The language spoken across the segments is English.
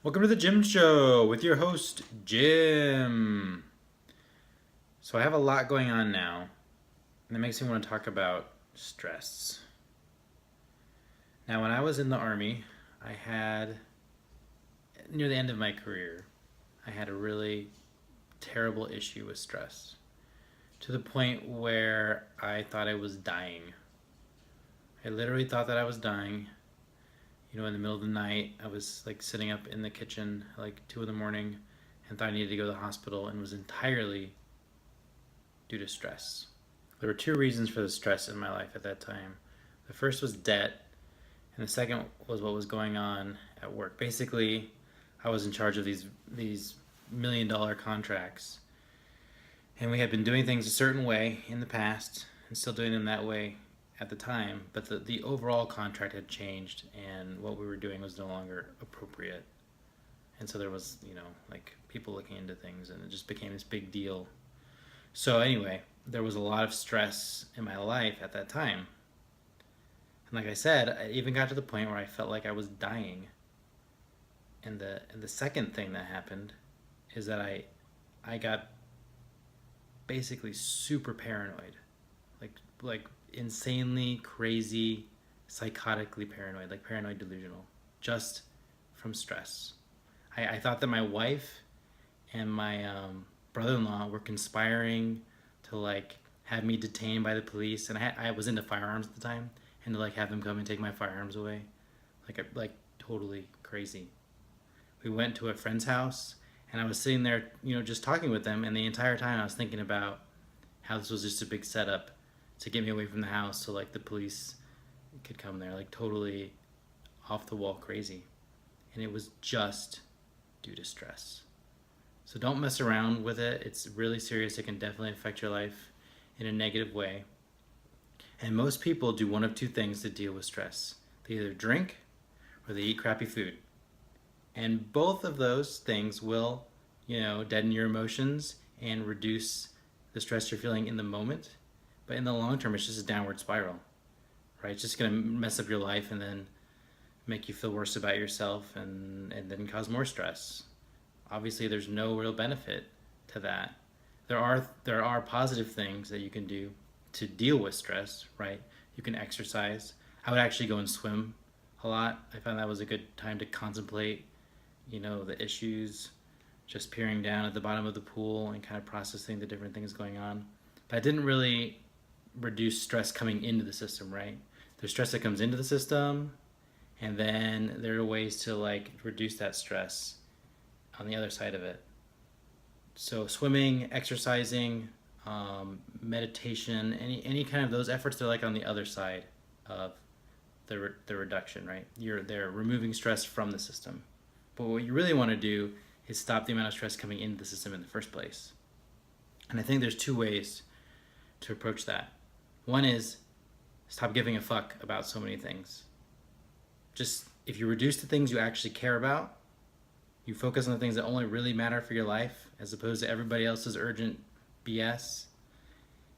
Welcome to the Jim Show with your host, Jim. So, I have a lot going on now, and it makes me want to talk about stress. Now, when I was in the Army, I had, near the end of my career, I had a really terrible issue with stress to the point where I thought I was dying. I literally thought that I was dying. In the middle of the night, I was like sitting up in the kitchen at like 2 in the morning and thought I needed to go to the hospital, and was entirely due to stress. There were two reasons for the stress in my life at that time. The first was debt, and the second was what was going on at work. Basically, I was in charge of these $1 million contracts, and we had been doing things a certain way in the past and still doing them that way at the time, but the overall contract had changed, and what we were doing was no longer appropriate. And so there was, like people looking into things, and it just became this big deal. So anyway, there was a lot of stress in my life at that time. And like I said, I even got to the point where I felt like I was dying. And the second thing that happened is that I got basically super paranoid. Like insanely crazy, psychotically paranoid, like paranoid delusional, just from stress. I thought that my wife and my brother-in-law were conspiring to like have me detained by the police, and I was into firearms at the time, and to like have them come and take my firearms away, like totally crazy. We went to a friend's house, and I was sitting there, just talking with them, and the entire time I was thinking about how this was just a big setup to get me away from the house so like the police could come there, like totally off the wall crazy. And it was just due to stress. So don't mess around with it. It's really serious. It can definitely affect your life in a negative way. And most people do one of two things to deal with stress. They either drink or they eat crappy food. And both of those things will, deaden your emotions and reduce the stress you're feeling in the moment. But in the long term, it's just a downward spiral, right? It's just going to mess up your life and then make you feel worse about yourself, and then cause more stress. Obviously, there's no real benefit to that. There are positive things that you can do to deal with stress, right? You can exercise. I would actually go and swim a lot. I found that was a good time to contemplate, the issues, just peering down at the bottom of the pool and kind of processing the different things going on. But I didn't really reduce stress coming into the system, right? There's stress that comes into the system, and then there are ways to like reduce that stress on the other side of it. So swimming, exercising, meditation, any kind of those efforts, they're like on the other side of the reduction, right? They're removing stress from the system. But what you really want to do is stop the amount of stress coming into the system in the first place. And I think there's two ways to approach that. One is stop giving a fuck about so many things. Just if you reduce the things you actually care about, you focus on the things that only really matter for your life as opposed to everybody else's urgent BS.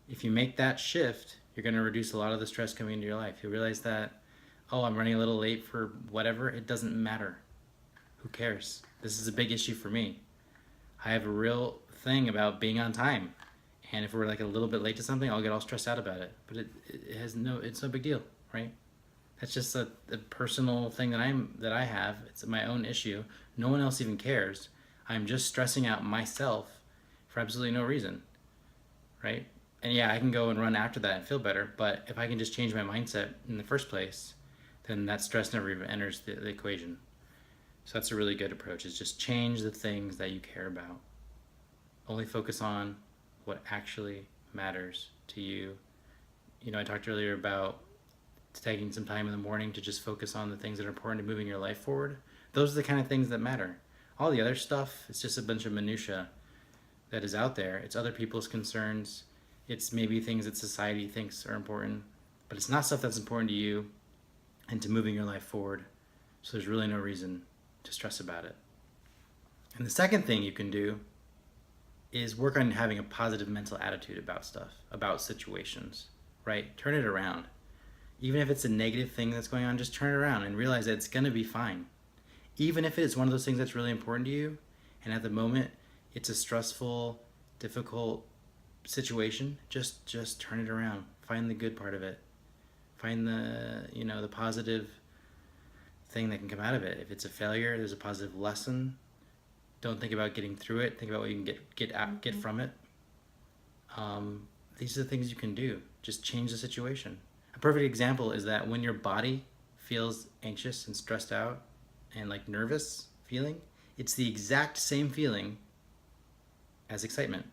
If you make that shift, you're going to reduce a lot of the stress coming into your life. You'll realize that, I'm running a little late for whatever. It doesn't matter. Who cares? This is a big issue for me. I have a real thing about being on time. And if we're like a little bit late to something, I'll get all stressed out about it. But it's no big deal, right? That's just a personal thing that I have. It's my own issue. No one else even cares. I'm just stressing out myself for absolutely no reason, right? And yeah, I can go and run after that and feel better. But if I can just change my mindset in the first place, then that stress never even enters the equation. So that's a really good approach, is just change the things that you care about. Only focus on what actually matters to you. I talked earlier about taking some time in the morning to just focus on the things that are important to moving your life forward. Those are the kind of things that matter. All the other stuff, it's just a bunch of minutia that is out there. It's other people's concerns. It's maybe things that society thinks are important, but it's not stuff that's important to you and to moving your life forward. So there's really no reason to stress about it. And the second thing you can do is work on having a positive mental attitude about stuff, about situations, right? Turn it around. Even if it's a negative thing that's going on, just turn it around and realize that it's going to be fine. Even if it is one of those things that's really important to you, and at the moment it's a stressful, difficult situation, just turn it around. Find the good part of it. Find the positive thing that can come out of it. If it's a failure, there's a positive lesson. Don't think about getting through it. Think about what you can get from it. These are the things you can do. Just change the situation. A perfect example is that when your body feels anxious and stressed out and like nervous feeling, it's the exact same feeling as excitement.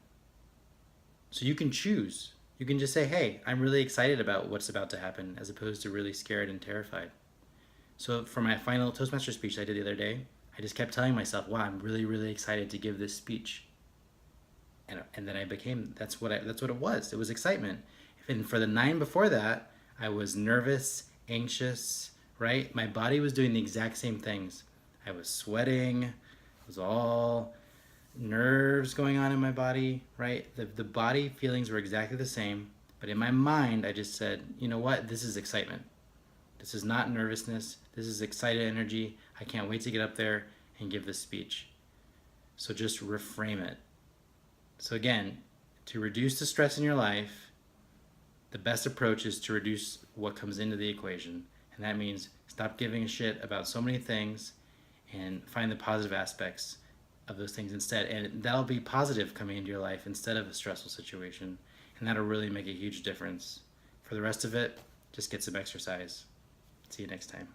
So you can choose. You can just say, hey, I'm really excited about what's about to happen, as opposed to really scared and terrified. So for my final Toastmaster speech I did the other day, I just kept telling myself, wow, I'm really, really excited to give this speech. And then I became, that's what it was. It was excitement. And for the 9 before that, I was nervous, anxious, right? My body was doing the exact same things. I was sweating. It was all nerves going on in my body, right? The body feelings were exactly the same. But in my mind, I just said, you know what? This is excitement. This is not nervousness. This is excited energy. I can't wait to get up there and give this speech. So just reframe it. So again, to reduce the stress in your life, the best approach is to reduce what comes into the equation. And that means stop giving a shit about so many things and find the positive aspects of those things instead. And that'll be positive coming into your life instead of a stressful situation. And that'll really make a huge difference. For the rest of it, just get some exercise. See you next time.